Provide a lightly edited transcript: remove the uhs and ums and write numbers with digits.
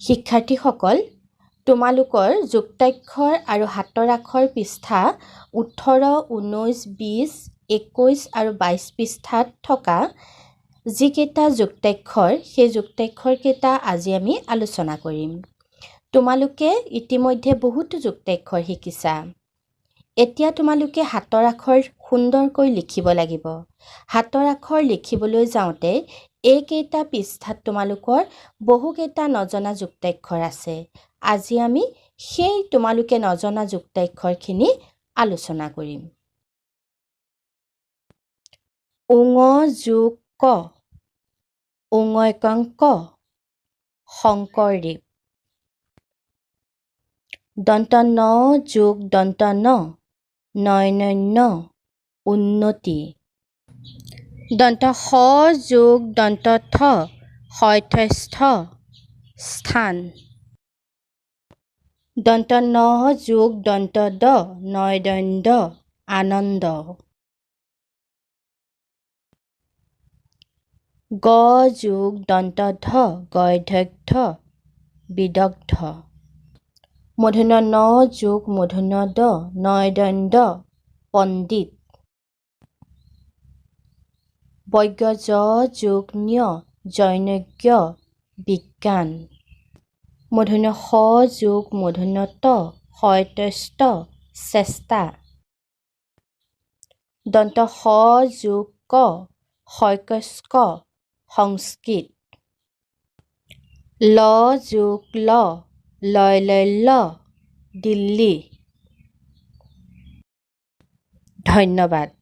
শিক্ষাৰ্থীসকল, তোমালোকৰ যুক্তাক্ষৰ আৰু হাতৰ আখৰ পৃষ্ঠা 18, 19, 20, 21 আৰু 22 পৃষ্ঠাত থকা যিকেইটা যুক্তাক্ষৰ সেই যুক্তাক্ষৰকেইটা আজি আমি আলোচনা কৰিম। তোমালোকে ইতিমধ্যে বহুতো যুক্তাক্ষৰ শিকিছা। এতিয়া তোমালোকে হাতৰ আখৰ সুন্দৰকৈ লিখিব লাগিব। হাতৰ আখৰ লিখিবলৈ যাওঁতে এইকেইটা পৃষ্ঠাত তোমালোকৰ বহুকেইটা নজনা যুক্তাক্ষৰ আছে। আজি আমি সেই তোমালোকে নজনা যুক্তাক্ষৰখিনি আলোচনা কৰিম। ঙ যোগ ক, ঙ একাং ক, শংকৰদেৱ। দন্ত ন যোগ দন্ত ন, নয়নন্য, উন্নতি। দন্ত স যোগ দন্ত থ, শইঠস্থ, স্থান। দন্ত ন যোগ দন্ত দ, নয়দণ্ড, আনন্দ। গ যোগ দন্ত ধ, গইধগ্ধ, বিদগ্ধ। মূৰ্ধন্য ন যোগ মূৰ্ধন্য দ, নয়দণ্ড, পণ্ডিত। বৰ্গ জ যোগ ন্য, জনৈজ্ঞ, বিজ্ঞান। মূৰ্ধন্য ষ যোগ মূৰ্ধন্য ত, শইতস্থ, চেষ্টা। দন্ত স যোগ ক, শইকস্ক, সংস্কৃত। ল যোগ ল, লয়লল্য, দিল্লী। ধন্যবাদ।